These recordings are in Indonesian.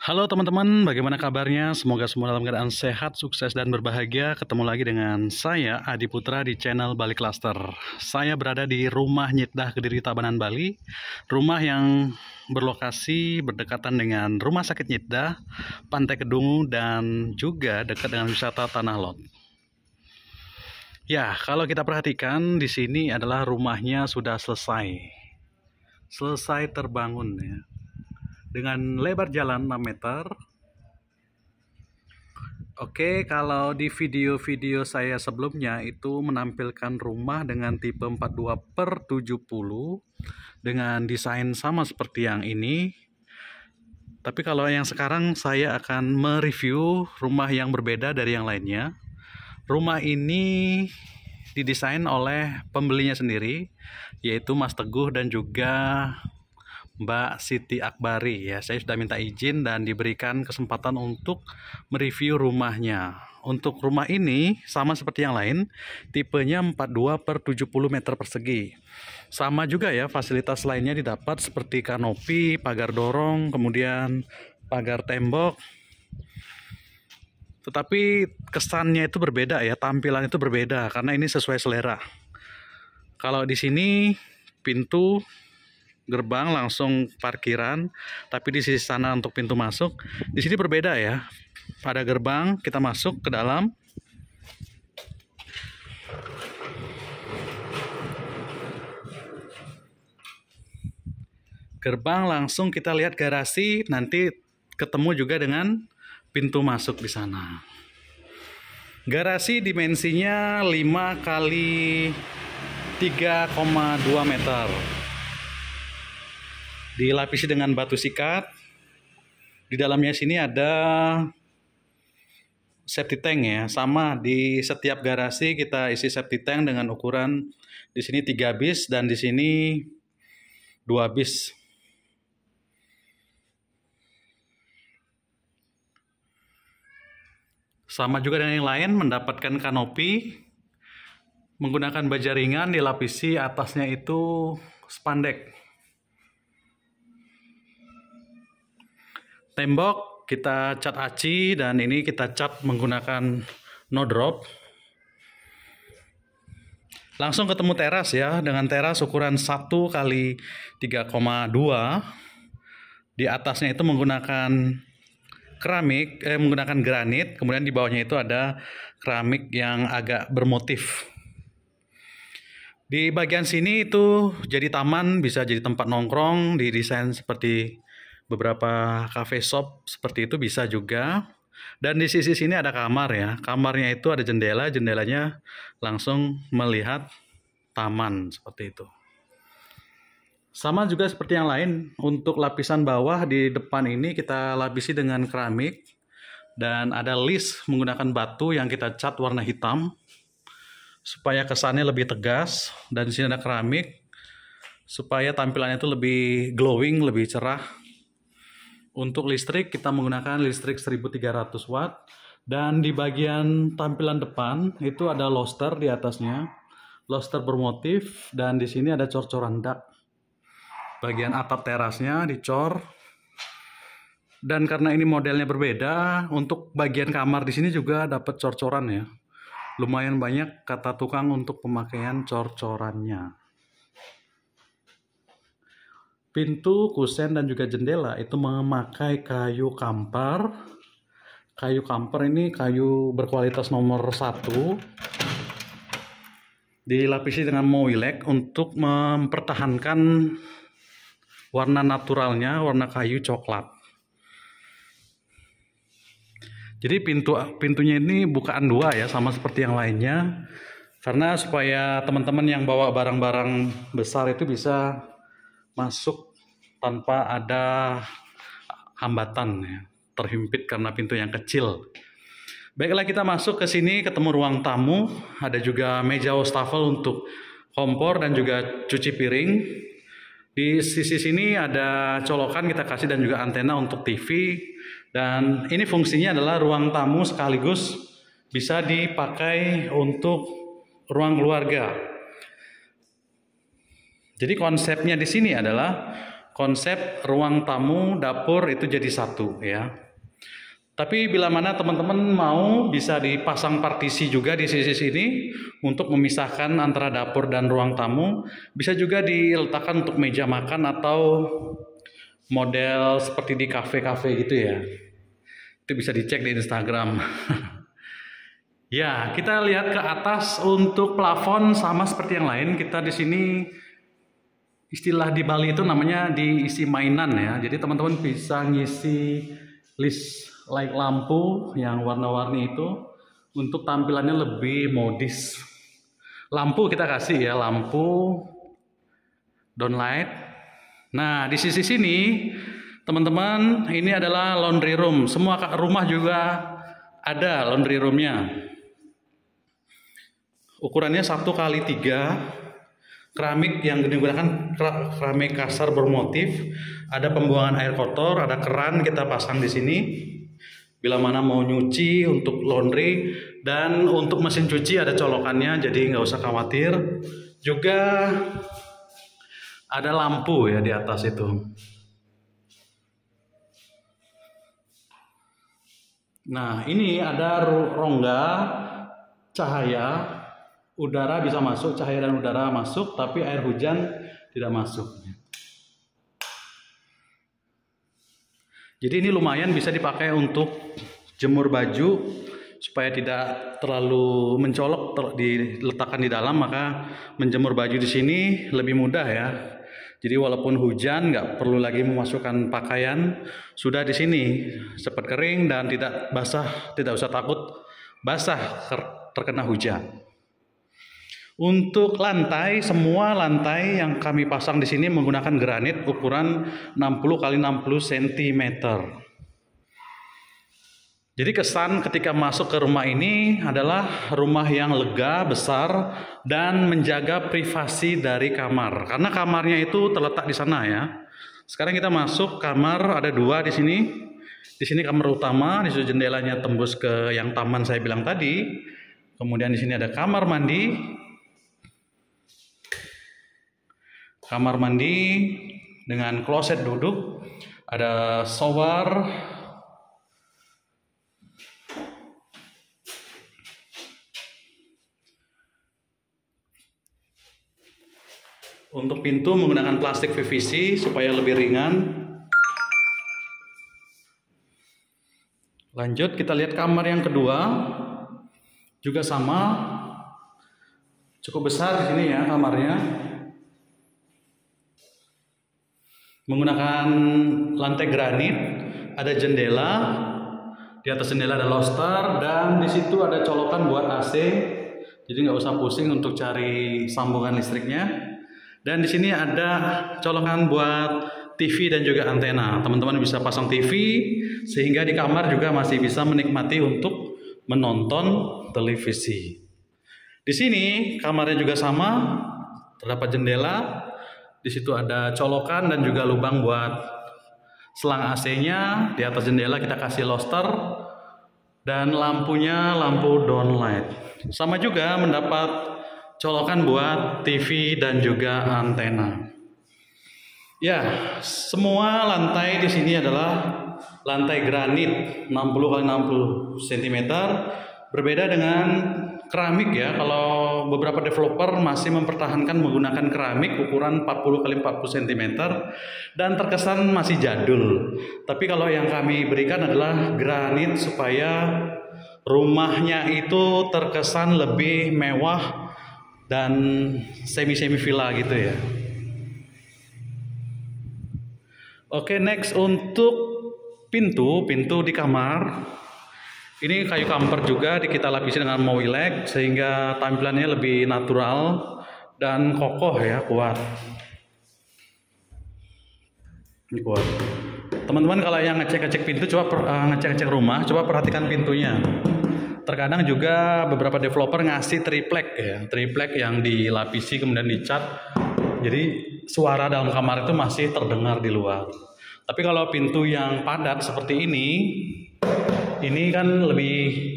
Halo teman-teman, bagaimana kabarnya? Semoga semua dalam keadaan sehat, sukses, dan berbahagia. Ketemu lagi dengan saya, Adi Putra, di channel Bali Cluster. Saya berada di rumah Nyitdah Kediri Tabanan, Bali. Rumah yang berlokasi berdekatan dengan Rumah Sakit Nyitdah, Pantai Kedungu, dan juga dekat dengan wisata Tanah Lot. Ya, kalau kita perhatikan, di sini adalah rumahnya sudah selesai. Selesai terbangun ya. Dengan lebar jalan 6 meter. Oke, kalau di video-video saya sebelumnya itu menampilkan rumah dengan tipe 42/70 dengan desain sama seperti yang ini. Tapi kalau yang sekarang saya akan mereview rumah yang berbeda dari yang lainnya. Rumah ini didesain oleh pembelinya sendiri, yaitu Mas Teguh dan juga Mbak Siti Akbari ya. Saya sudah minta izin dan diberikan kesempatan untuk mereview rumahnya. Untuk rumah ini sama seperti yang lain, tipenya 42/70 meter persegi. Sama juga ya, fasilitas lainnya didapat seperti kanopi, pagar dorong, kemudian pagar tembok. Tetapi kesannya itu berbeda ya, tampilan itu berbeda karena ini sesuai selera. Kalau di sini pintu gerbang langsung parkiran, tapi di sisi sana untuk pintu masuk. Di sini berbeda ya. Pada gerbang kita masuk ke dalam. Gerbang langsung kita lihat garasi, nanti ketemu juga dengan pintu masuk di sana. Garasi dimensinya 5 kali 3,2 meter. Dilapisi dengan batu sikat. Di dalamnya sini ada septic tank ya. Sama di setiap garasi kita isi septic tank dengan ukuran di sini 3 bis dan di sini 2 bis. Sama juga dengan yang lain, mendapatkan kanopi menggunakan baja ringan, dilapisi atasnya itu spandek. Tembok kita cat aci dan ini kita cat menggunakan no drop. Langsung ketemu teras ya, dengan teras ukuran 1 kali 3,2. Di atasnya itu menggunakan keramik, menggunakan granit, kemudian di bawahnya itu ada keramik yang agak bermotif. Di bagian sini itu jadi taman, bisa jadi tempat nongkrong, didesain seperti beberapa cafe shop seperti itu bisa juga. Dan di sisi sini ada kamar ya. Kamarnya itu ada jendela, jendelanya langsung melihat taman seperti itu. Sama juga seperti yang lain, untuk lapisan bawah di depan ini kita lapisi dengan keramik dan ada list menggunakan batu yang kita cat warna hitam supaya kesannya lebih tegas, dan di sini ada keramik supaya tampilannya itu lebih glowing, lebih cerah. Untuk listrik kita menggunakan listrik 1300 watt dan di bagian tampilan depan itu ada lobster di atasnya, lobster bermotif, dan di sini ada cor-coran dak. Bagian atap terasnya dicor. Dan karena ini modelnya berbeda, untuk bagian kamar di sini juga dapat cor-coran ya. Lumayan banyak kata tukang untuk pemakaian cor-corannya. Pintu, kusen, dan juga jendela itu memakai kayu kampar. Kayu kampar ini kayu berkualitas nomor 1. Dilapisi dengan moilek untuk mempertahankan warna naturalnya, warna kayu coklat. Jadi pintunya ini bukaan 2 ya, sama seperti yang lainnya. Karena supaya teman-teman yang bawa barang-barang besar itu bisa masuk tanpa ada hambatan ya, terhimpit karena pintu yang kecil. Baiklah, kita masuk ke sini ketemu ruang tamu, ada juga meja wastafel untuk kompor dan juga cuci piring. Di sisi sini ada colokan kita kasih dan juga antena untuk TV, dan ini fungsinya adalah ruang tamu sekaligus bisa dipakai untuk ruang keluarga. Jadi konsepnya di sini adalah konsep ruang tamu, dapur itu jadi satu ya. Tapi bila mana teman-teman mau, bisa dipasang partisi juga di sisi sini untuk memisahkan antara dapur dan ruang tamu. Bisa juga diletakkan untuk meja makan atau model seperti di kafe-kafe gitu ya. Itu bisa dicek di Instagram. Ya, kita lihat ke atas. Untuk plafon sama seperti yang lain. Kita di sini, istilah di Bali itu namanya diisi mainan ya. Jadi teman-teman bisa ngisi list light lampu yang warna-warni itu untuk tampilannya lebih modis. Lampu kita kasih ya, lampu downlight. Nah, di sisi sini teman-teman, ini adalah laundry room. Semua rumah juga ada laundry roomnya. Ukurannya 1x3, keramik yang digunakan keramik kasar bermotif. Ada pembuangan air kotor, ada keran kita pasang di sini. Bila mana mau nyuci untuk laundry, dan untuk mesin cuci ada colokannya, jadi nggak usah khawatir. Juga ada lampu ya di atas itu. Nah, ini ada rongga cahaya, udara bisa masuk, cahaya dan udara masuk, tapi air hujan tidak masuk. Jadi ini lumayan bisa dipakai untuk jemur baju supaya tidak terlalu mencolok diletakkan di dalam, maka menjemur baju di sini lebih mudah ya. Jadi walaupun hujan nggak perlu lagi memasukkan pakaian, sudah di sini cepat kering dan tidak basah, tidak usah takut basah terkena hujan. Untuk lantai, semua lantai yang kami pasang di sini menggunakan granit ukuran 60x60 cm. Jadi kesan ketika masuk ke rumah ini adalah rumah yang lega, besar, dan menjaga privasi dari kamar. Karena kamarnya itu terletak di sana ya. Sekarang kita masuk kamar, ada 2 di sini. Di sini kamar utama, di situ jendelanya tembus ke yang taman saya bilang tadi. Kemudian di sini ada kamar mandi. Kamar mandi dengan kloset duduk, ada shower, untuk pintu menggunakan plastik PVC supaya lebih ringan. Lanjut kita lihat kamar yang kedua, juga sama, cukup besar di sini ya kamarnya. Menggunakan lantai granit, ada jendela, di atas jendela ada lobster, dan di situ ada colokan buat AC, jadi nggak usah pusing untuk cari sambungan listriknya. Dan di sini ada colokan buat TV dan juga antena. Teman-teman bisa pasang TV sehingga di kamar juga masih bisa menikmati untuk menonton televisi. Di sini kamarnya juga sama, terdapat jendela. Di situ ada colokan dan juga lubang buat selang AC-nya. Di atas jendela kita kasih lobster dan lampunya lampu downlight. Sama juga mendapat colokan buat TV dan juga antena. Ya, semua lantai di sini adalah lantai granit 60x60 cm. Berbeda dengan keramik ya. Kalau beberapa developer masih mempertahankan menggunakan keramik ukuran 40x40 cm dan terkesan masih jadul. Tapi kalau yang kami berikan adalah granit supaya rumahnya itu terkesan lebih mewah dan semi-semi villa gitu ya. Oke, next untuk pintu di kamar. Ini kayu kamper juga kita lapisi dengan moilek sehingga tampilannya lebih natural dan kokoh ya, kuat. Ini kuat. Teman-teman kalau yang ngecek-ngecek pintu, coba ngecek-ngecek rumah, coba perhatikan pintunya. Terkadang juga beberapa developer ngasih triplek ya, triplek yang dilapisi kemudian dicat. Jadi suara dalam kamar itu masih terdengar di luar. Tapi kalau pintu yang padat seperti ini kan lebih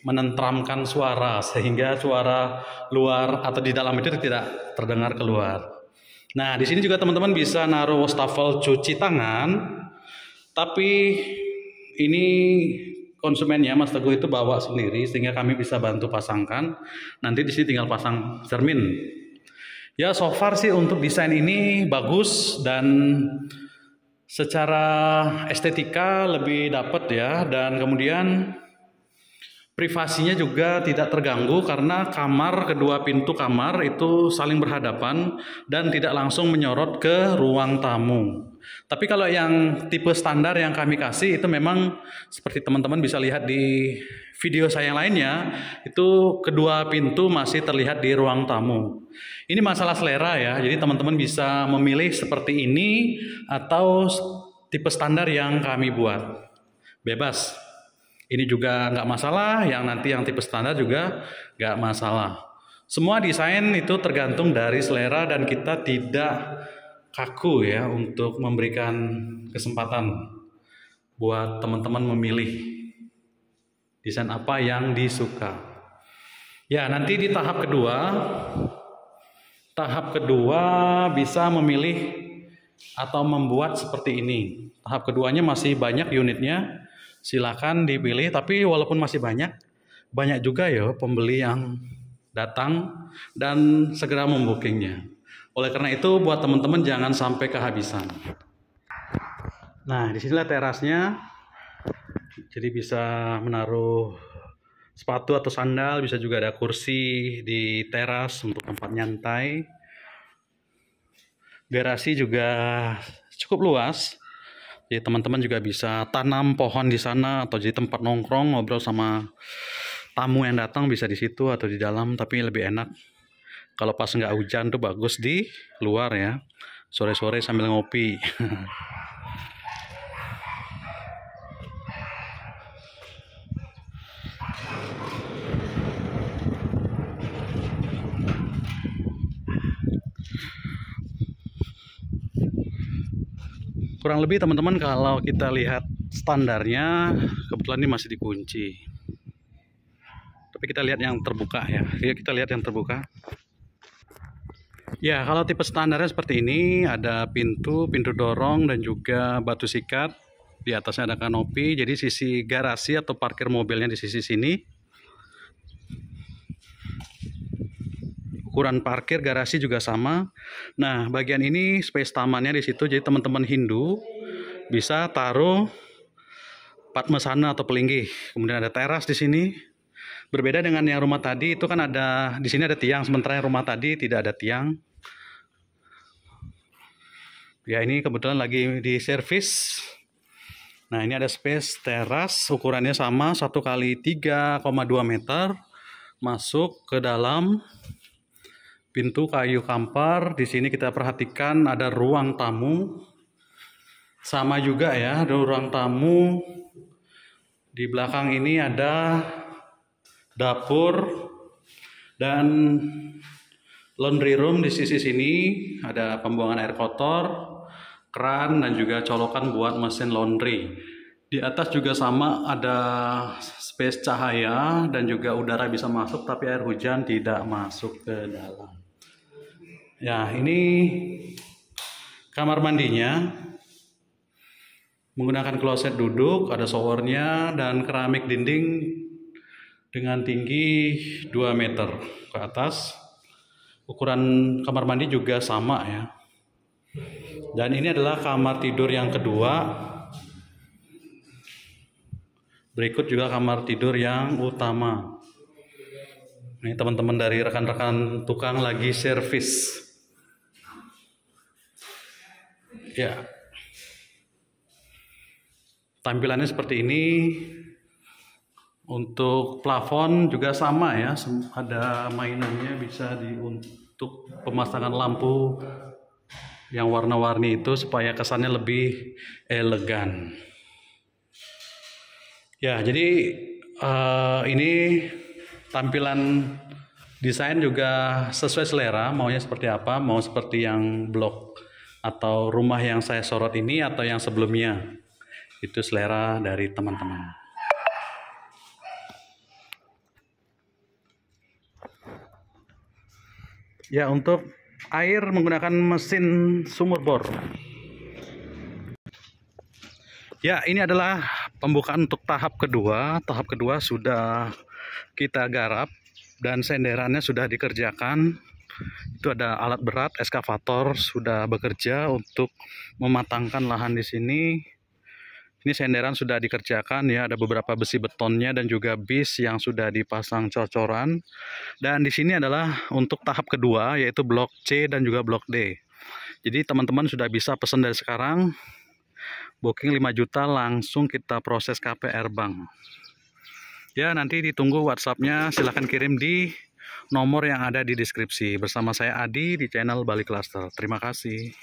menentramkan suara sehingga suara luar atau di dalam itu tidak terdengar keluar. Nah, di sini juga teman-teman bisa naruh wastafel cuci tangan, tapi ini konsumennya Mas Teguh itu bawa sendiri sehingga kami bisa bantu pasangkan. Nanti di sini tinggal pasang cermin. Ya, so far sih untuk desain ini bagus dan secara estetika lebih dapat ya, dan kemudian privasinya juga tidak terganggu karena kedua pintu kamar itu saling berhadapan dan tidak langsung menyorot ke ruang tamu. Tapi kalau yang tipe standar yang kami kasih itu memang seperti teman-teman bisa lihat di video saya yang lainnya, itu kedua pintu masih terlihat di ruang tamu. Ini masalah selera ya, jadi teman-teman bisa memilih seperti ini atau tipe standar yang kami buat. Bebas. Ini juga nggak masalah, yang tipe standar juga nggak masalah. Semua desain itu tergantung dari selera dan kita tidak kaku ya untuk memberikan kesempatan buat teman-teman memilih desain apa yang disuka. Ya, nanti di tahap kedua bisa memilih atau membuat seperti ini. Tahap keduanya masih banyak unitnya. Silakan dipilih, tapi walaupun masih banyak juga ya pembeli yang datang dan segera membookingnya. Oleh karena itu buat teman-teman jangan sampai kehabisan. Nah, disinilah terasnya. Jadi bisa menaruh sepatu atau sandal, bisa juga ada kursi di teras untuk tempat nyantai. Garasi juga cukup luas. Jadi teman-teman juga bisa tanam pohon di sana atau jadi tempat nongkrong ngobrol sama tamu yang datang bisa di situ atau di dalam, tapi lebih enak kalau pas nggak hujan tuh bagus di luar ya, sore-sore sambil ngopi. Kurang lebih teman-teman kalau kita lihat standarnya, kebetulan ini masih dikunci. Tapi kita lihat yang terbuka ya. Kita lihat yang terbuka. Ya, kalau tipe standarnya seperti ini, ada pintu dorong dan juga batu sikat. Di atasnya ada kanopi, jadi sisi garasi atau parkir mobilnya di sisi sini. Ukuran parkir garasi juga sama. Nah, bagian ini space tamannya di situ, jadi teman-teman Hindu bisa taruh padmasana atau pelinggih. Kemudian ada teras di sini. Berbeda dengan yang rumah tadi, itu kan ada di sini ada tiang, sementara yang rumah tadi tidak ada tiang. Ya, ini kebetulan lagi di servis. Nah, ini ada space teras, ukurannya sama 1 kali 3,2 meter. Masuk ke dalam. Pintu kayu kampar. Di sini kita perhatikan ada ruang tamu. Sama juga ya, ada ruang tamu. Di belakang ini ada dapur dan laundry room di sisi sini. Ada pembuangan air kotor, keran dan juga colokan buat mesin laundry. Di atas juga sama, ada space cahaya dan juga udara bisa masuk, tapi air hujan tidak masuk ke dalam. Ya, ini kamar mandinya. Menggunakan kloset duduk, ada showernya, dan keramik dinding dengan tinggi 2 meter ke atas. Ukuran kamar mandi juga sama ya. Dan ini adalah kamar tidur yang kedua. Berikut juga kamar tidur yang utama. Ini teman-teman dari rekan-rekan tukang lagi servis. Ya. Tampilannya seperti ini. Untuk plafon juga sama ya. Ada mainannya bisa untuk pemasangan lampu yang warna-warni itu supaya kesannya lebih elegan. Ya, jadi ini tampilan desain juga sesuai selera, maunya seperti apa, mau seperti yang blok atau rumah yang saya sorot ini atau yang sebelumnya. Itu selera dari teman-teman. Ya, untuk air menggunakan mesin sumur bor. Ya, ini adalah pembukaan untuk tahap kedua. Tahap kedua sudah kita garap dan senderannya sudah dikerjakan. Itu ada alat berat, eskavator sudah bekerja untuk mematangkan lahan di sini. Ini senderan sudah dikerjakan ya, ada beberapa besi betonnya dan juga bis yang sudah dipasang cocoran. Dan di sini adalah untuk tahap kedua, yaitu blok C dan juga blok D. Jadi teman-teman sudah bisa pesan dari sekarang, booking 5 juta langsung kita proses KPR Bank. Ya, nanti ditunggu WhatsApp-nya, silahkan kirim di nomor yang ada di deskripsi. Bersama saya Adi di channel Bali Cluster. Terima kasih.